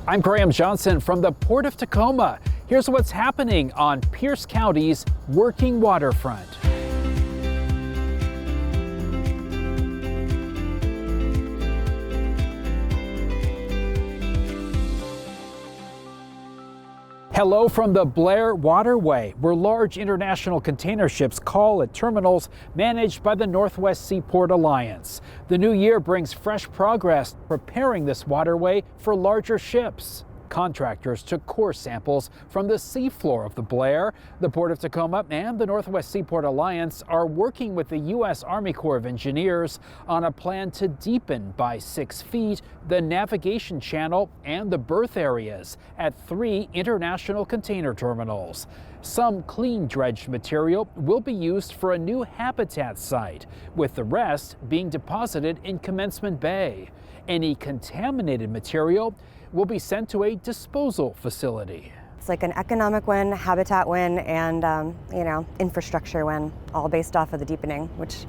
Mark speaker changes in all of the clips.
Speaker 1: I'm Graham Johnson from the Port of Tacoma. Here's what's happening on Pierce County's working waterfront. Hello from the Blair Waterway, where large international container ships call at terminals managed by the Northwest Seaport Alliance. The new year brings fresh progress preparing this waterway for larger ships. Contractors took core samples from the seafloor of the Blair. The Port of Tacoma and the Northwest Seaport Alliance are working with the U.S. Army Corps of Engineers on a plan to deepen by 6 feet the navigation channel and the berth areas at 3 international container terminals. Some clean dredged material will be used for a new habitat site, with the rest being deposited in Commencement Bay. Any contaminated material will be sent to a disposal facility.
Speaker 2: It's like an economic win, habitat win, and infrastructure win, all based off of the deepening, which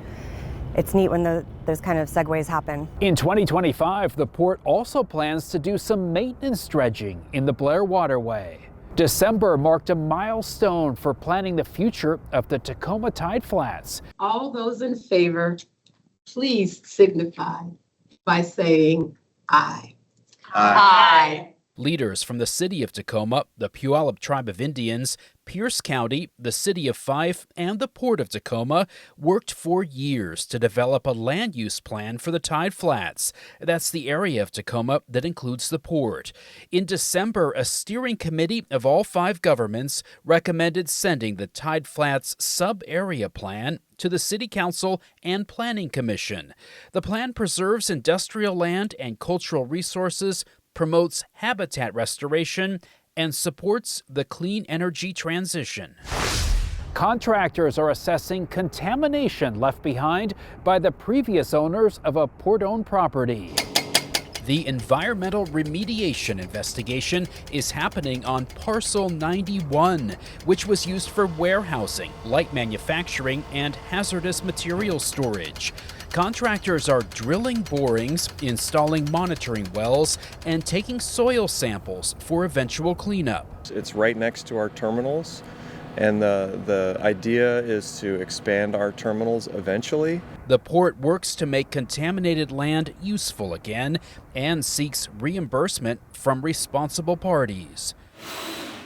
Speaker 2: it's neat when those kind of segues happen.
Speaker 1: In 2025, the port also plans to do some maintenance dredging in the Blair Waterway. December marked a milestone for planning the future of the Tacoma Tideflats.
Speaker 3: All those in favor, please signify by saying aye.
Speaker 4: Aye.
Speaker 1: Leaders from the city of Tacoma, the Puyallup Tribe of Indians, Pierce County, the city of Fife, and the Port of Tacoma worked for years to develop a land use plan for the Tideflats. That's the area of Tacoma that includes the port. In December, a steering committee of all 5 governments recommended sending the Tideflats sub-area plan to the City Council and Planning Commission. The plan preserves industrial land and cultural resources, promotes habitat restoration, and supports the clean energy transition. Contractors are assessing contamination left behind by the previous owners of a port-owned property. The environmental remediation investigation is happening on Parcel 91, which was used for warehousing, light manufacturing, and hazardous material storage. Contractors are drilling borings, installing monitoring wells, and taking soil samples for eventual cleanup.
Speaker 4: It's right next to our terminals, and the idea is to expand our terminals eventually.
Speaker 1: The port works to make contaminated land useful again and seeks reimbursement from responsible parties.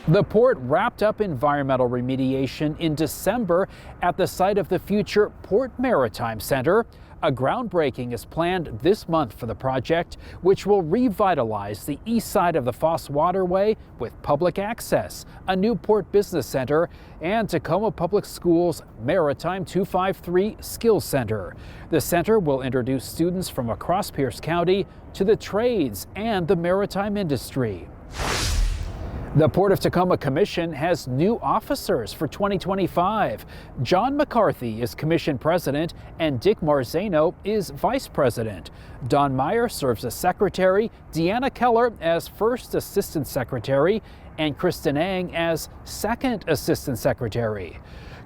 Speaker 1: The port wrapped up environmental remediation in December at the site of the future Port Maritime Center. A groundbreaking is planned this month for the project, which will revitalize the east side of the Foss Waterway with public access, a new port business center, and Tacoma Public Schools' Maritime 253 Skills Center. The center will introduce students from across Pierce County to the trades and the maritime industry. The Port of Tacoma Commission has new officers for 2025. John McCarthy is Commission President and Dick Marzano is Vice President. Don Meyer serves as Secretary, Deanna Keller as First Assistant Secretary, and Kristen Ang as Second Assistant Secretary.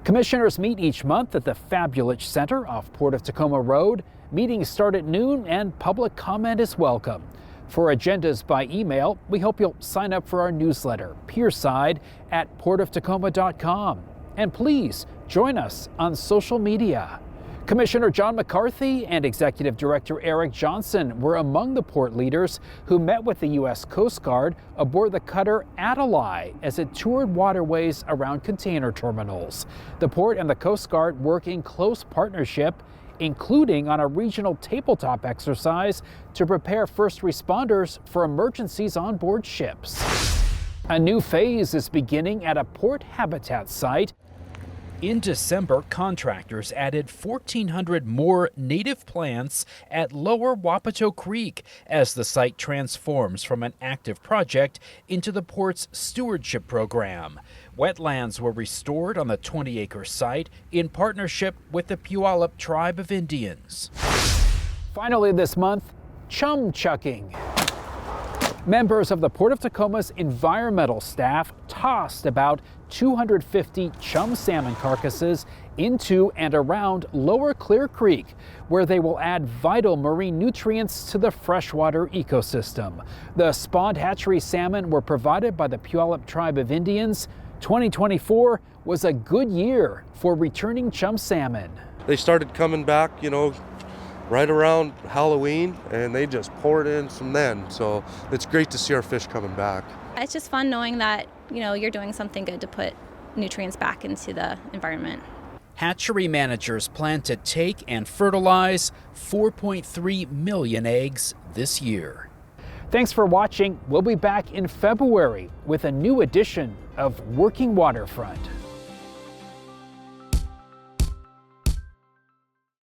Speaker 1: Commissioners meet each month at the Fabulous Center off Port of Tacoma Road. Meetings start at noon and public comment is welcome. For agendas by email, we hope you'll sign up for our newsletter, Pierside, at portoftacoma.com. And please join us on social media. Commissioner John McCarthy and Executive Director Eric Johnson were among the port leaders who met with the U.S. Coast Guard aboard the cutter Adelaide as it toured waterways around container terminals. The port and the Coast Guard work in close partnership, including on a regional tabletop exercise to prepare first responders for emergencies on board ships. A new phase is beginning at a port habitat site. In December, contractors added 1,400 more native plants at Lower Wapato Creek as the site transforms from an active project into the port's stewardship program. Wetlands were restored on the 20-acre site in partnership with the Puyallup Tribe of Indians. Finally this month, chum chucking. Members of the Port of Tacoma's environmental staff tossed about 250 chum salmon carcasses into and around Lower Clear Creek, where they will add vital marine nutrients to the freshwater ecosystem. The spawned hatchery salmon were provided by the Puyallup Tribe of Indians. 2024 was a good year for returning chum salmon.
Speaker 5: They started coming back, right around Halloween, and they just poured in from then. So it's great to see our fish coming back.
Speaker 6: It's just fun knowing that, you're doing something good to put nutrients back into the environment.
Speaker 1: Hatchery managers plan to take and fertilize 4.3 million eggs this year. Thanks for watching. We'll be back in February with a new edition of Working Waterfront.